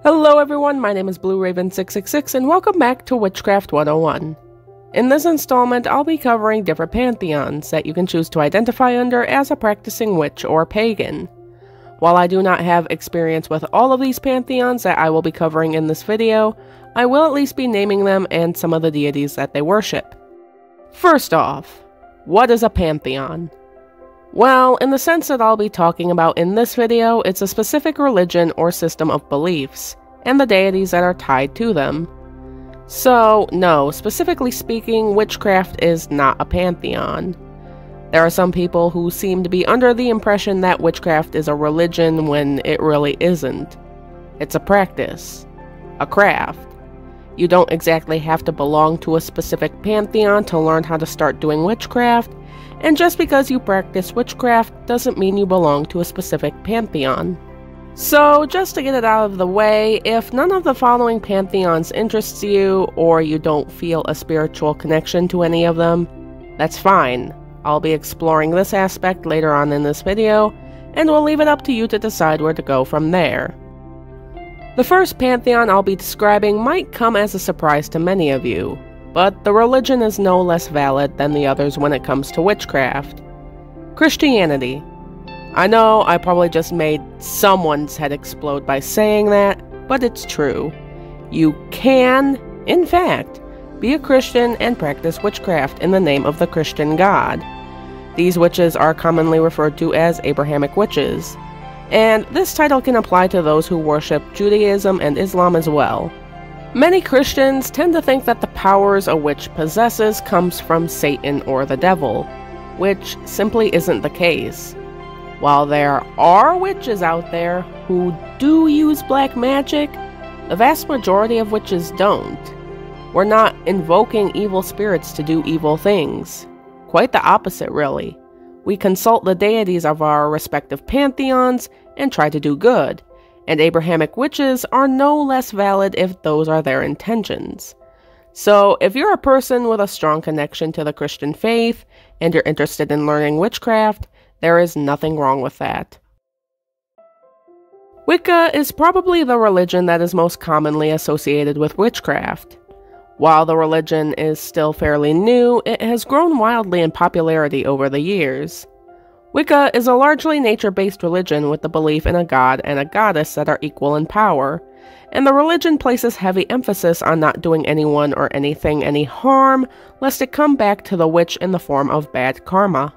Hello everyone, my name is Blue Raven 666 and welcome back to Witchcraft 101. In this installment, I'll be covering different pantheons that you can choose to identify under as a practicing witch or pagan. While I do not have experience with all of these pantheons that I will be covering in this video, I will at least be naming them and some of the deities that they worship. First off, what is a pantheon? Well, in the sense that I'll be talking about in this video, it's a specific religion or system of beliefs, and the deities that are tied to them. So, no, specifically speaking, witchcraft is not a pantheon. There are some people who seem to be under the impression that witchcraft is a religion when it really isn't. It's a practice, a craft. You don't exactly have to belong to a specific pantheon to learn how to start doing witchcraft, and just because you practice witchcraft doesn't mean you belong to a specific pantheon. So, just to get it out of the way, if none of the following pantheons interests you, or you don't feel a spiritual connection to any of them, that's fine. I'll be exploring this aspect later on in this video, and we'll leave it up to you to decide where to go from there. The first pantheon I'll be describing might come as a surprise to many of you, but the religion is no less valid than the others when it comes to witchcraft. Christianity. I know I probably just made someone's head explode by saying that, but it's true. You can, in fact, be a Christian and practice witchcraft in the name of the Christian God. These witches are commonly referred to as Abrahamic witches, and this title can apply to those who worship Judaism and Islam as well. Many Christians tend to think that the powers a witch possesses comes from Satan or the devil, which simply isn't the case. While there are witches out there who do use black magic, the vast majority of witches don't. We're not invoking evil spirits to do evil things. Quite the opposite, really. We consult the deities of our respective pantheons and try to do good. And Abrahamic witches are no less valid if those are their intentions. So, if you're a person with a strong connection to the Christian faith, and you're interested in learning witchcraft, there is nothing wrong with that. Wicca is probably the religion that is most commonly associated with witchcraft. While the religion is still fairly new, it has grown wildly in popularity over the years. Wicca is a largely nature-based religion with the belief in a god and a goddess that are equal in power, and the religion places heavy emphasis on not doing anyone or anything any harm, lest it come back to the witch in the form of bad karma.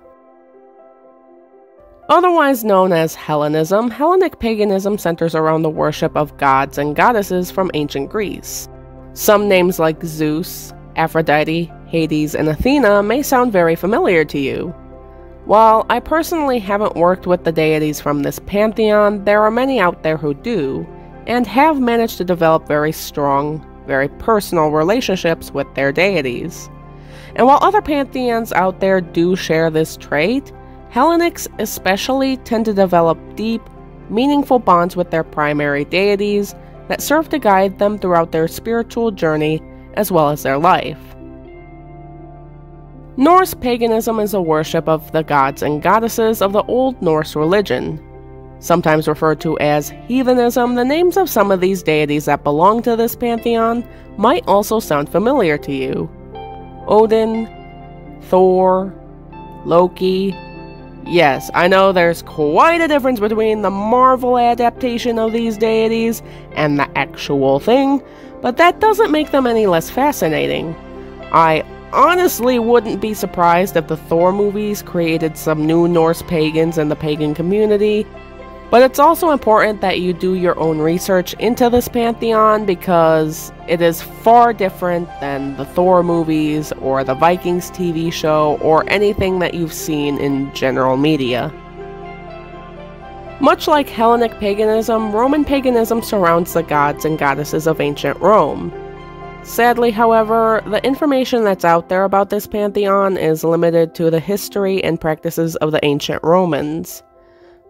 Otherwise known as Hellenism, Hellenic paganism centers around the worship of gods and goddesses from ancient Greece. Some names like Zeus, Aphrodite, Hades, and Athena may sound very familiar to you. While I personally haven't worked with the deities from this pantheon, there are many out there who do, and have managed to develop very strong, very personal relationships with their deities. And while other pantheons out there do share this trait, Hellenics especially tend to develop deep, meaningful bonds with their primary deities that serve to guide them throughout their spiritual journey as well as their life. Norse paganism is a worship of the gods and goddesses of the Old Norse religion. Sometimes referred to as heathenism, the names of some of these deities that belong to this pantheon might also sound familiar to you. Odin, Thor, Loki. Yes, I know there's quite a difference between the Marvel adaptation of these deities and the actual thing, but that doesn't make them any less fascinating. I honestly wouldn't be surprised if the Thor movies created some new Norse pagans in the pagan community, but it's also important that you do your own research into this pantheon because it is far different than the Thor movies or the Vikings TV show or anything that you've seen in general media. Much like Hellenic paganism, Roman paganism surrounds the gods and goddesses of ancient Rome. Sadly, however, the information that's out there about this pantheon is limited to the history and practices of the ancient Romans.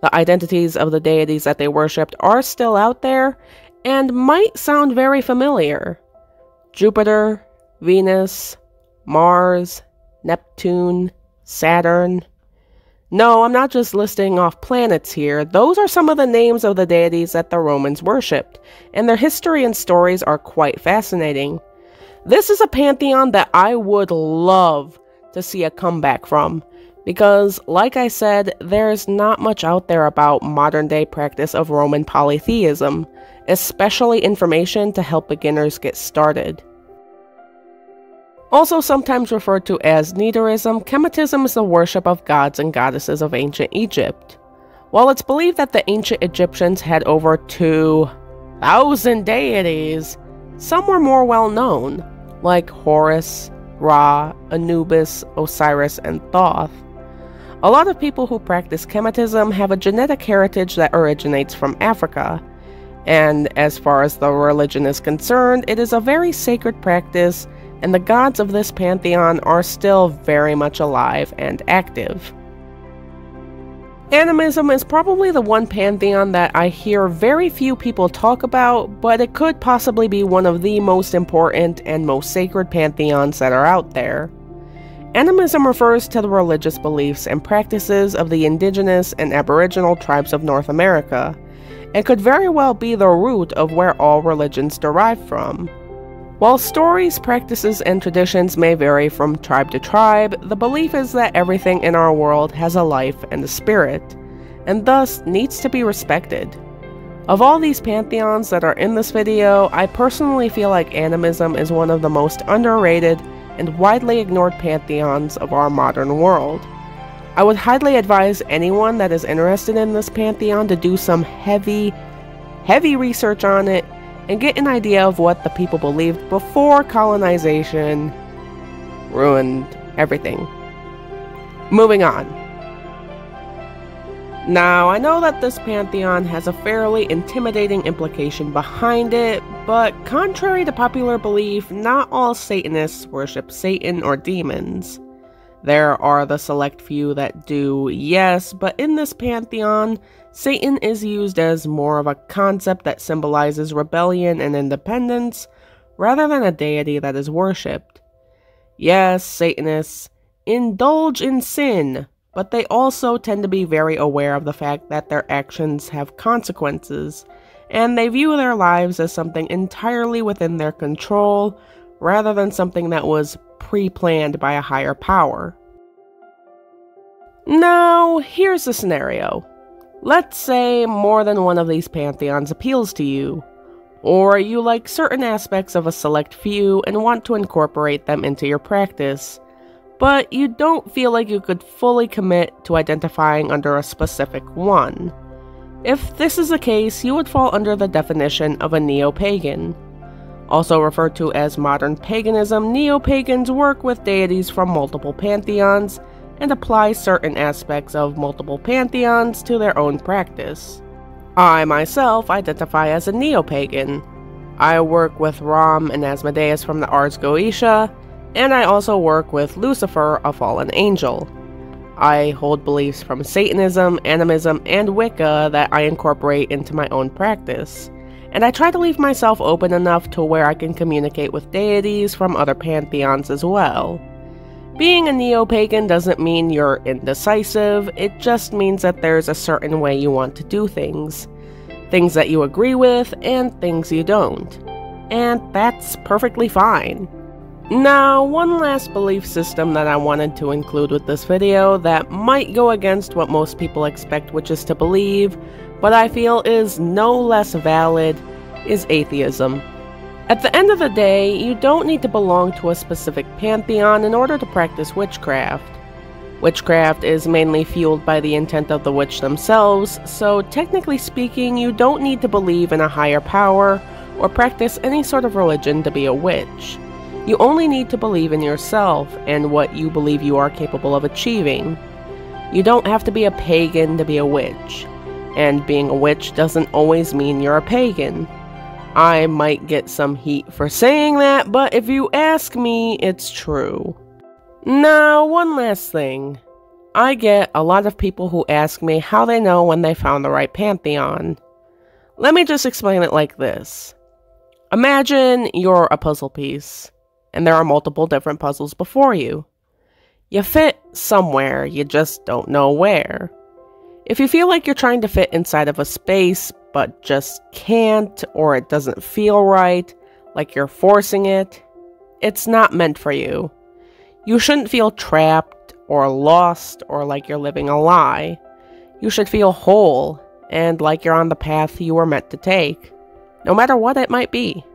The identities of the deities that they worshipped are still out there, and might sound very familiar. Jupiter, Venus, Mars, Neptune, Saturn. No, I'm not just listing off planets here. Those are some of the names of the deities that the Romans worshipped, and their history and stories are quite fascinating. This is a pantheon that I would love to see a comeback from, because, like I said, there's not much out there about modern-day practice of Roman polytheism, especially information to help beginners get started. Also sometimes referred to as Neoteism, Kemetism is the worship of gods and goddesses of ancient Egypt. While it's believed that the ancient Egyptians had over 2,000 deities, some were more well known, like Horus, Ra, Anubis, Osiris, and Thoth. A lot of people who practice Kemetism have a genetic heritage that originates from Africa, and as far as the religion is concerned, it is a very sacred practice, and the gods of this pantheon are still very much alive and active. Animism is probably the one pantheon that I hear very few people talk about, but it could possibly be one of the most important and most sacred pantheons that are out there. Animism refers to the religious beliefs and practices of the indigenous and aboriginal tribes of North America, and could very well be the root of where all religions derive from. While stories, practices, and traditions may vary from tribe to tribe, the belief is that everything in our world has a life and a spirit, and thus needs to be respected. Of all these pantheons that are in this video, I personally feel like animism is one of the most underrated and widely ignored pantheons of our modern world. I would highly advise anyone that is interested in this pantheon to do some heavy research on it and get an idea of what the people believed before colonization ruined everything. Moving on. Now, I know that this pantheon has a fairly intimidating implication behind it, but contrary to popular belief, not all Satanists worship Satan or demons. There are the select few that do, yes, but in this pantheon, Satan is used as more of a concept that symbolizes rebellion and independence, rather than a deity that is worshipped. Yes, Satanists indulge in sin, but they also tend to be very aware of the fact that their actions have consequences, and they view their lives as something entirely within their control, rather than something that was pre-planned by a higher power. Now, here's the scenario. Let's say more than one of these pantheons appeals to you, or you like certain aspects of a select few and want to incorporate them into your practice, but you don't feel like you could fully commit to identifying under a specific one. If this is the case, you would fall under the definition of a neo-pagan. Also referred to as modern paganism, neo-pagans work with deities from multiple pantheons and apply certain aspects of multiple pantheons to their own practice. I myself identify as a neo-pagan. I work with Ram and Asmodeus from the Ars Goetia, and I also work with Lucifer, a fallen angel. I hold beliefs from Satanism, Animism, and Wicca that I incorporate into my own practice, and I try to leave myself open enough to where I can communicate with deities from other pantheons as well. Being a neo-pagan doesn't mean you're indecisive, it just means that there's a certain way you want to do things. Things that you agree with, and things you don't. And that's perfectly fine. Now, one last belief system that I wanted to include with this video that might go against what most people expect witches to believe, but I feel is no less valid, is atheism. At the end of the day, you don't need to belong to a specific pantheon in order to practice witchcraft. Witchcraft is mainly fueled by the intent of the witch themselves, so technically speaking, you don't need to believe in a higher power or practice any sort of religion to be a witch. You only need to believe in yourself and what you believe you are capable of achieving. You don't have to be a pagan to be a witch, and being a witch doesn't always mean you're a pagan. I might get some heat for saying that, but if you ask me, it's true. Now, one last thing. I get a lot of people who ask me how they know when they found the right pantheon. Let me just explain it like this. Imagine you're a puzzle piece, and there are multiple different puzzles before you. You fit somewhere, you just don't know where. If you feel like you're trying to fit inside of a space, but just can't, or it doesn't feel right, like you're forcing it, it's not meant for you. You shouldn't feel trapped, or lost, or like you're living a lie. You should feel whole, and like you're on the path you were meant to take, no matter what it might be.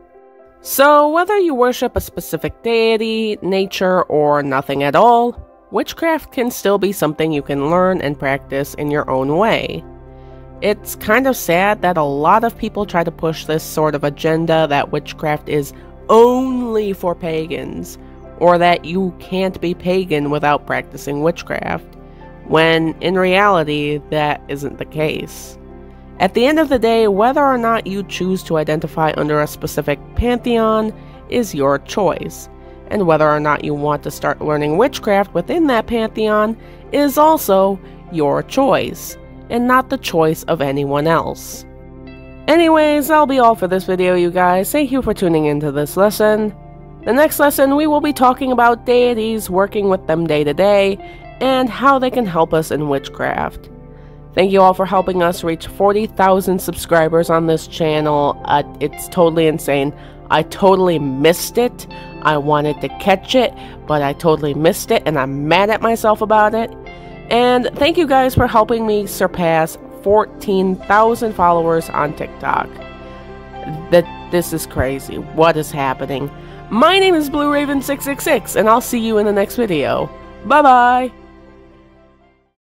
So, whether you worship a specific deity, nature, or nothing at all, witchcraft can still be something you can learn and practice in your own way. It's kind of sad that a lot of people try to push this sort of agenda that witchcraft is only for pagans, or that you can't be pagan without practicing witchcraft, when in reality that isn't the case. At the end of the day, whether or not you choose to identify under a specific pantheon is your choice, and whether or not you want to start learning witchcraft within that pantheon is also your choice, and not the choice of anyone else. Anyways, that'll be all for this video, you guys. Thank you for tuning into this lesson. The next lesson, we will be talking about deities, working with them day to day, and how they can help us in witchcraft. Thank you all for helping us reach 40,000 subscribers on this channel. It's totally insane. I totally missed it. I wanted to catch it, but I totally missed it, and I'm mad at myself about it. And thank you guys for helping me surpass 14,000 followers on TikTok. This is crazy. What is happening? My name is Blue Raven 666, and I'll see you in the next video. Bye-bye!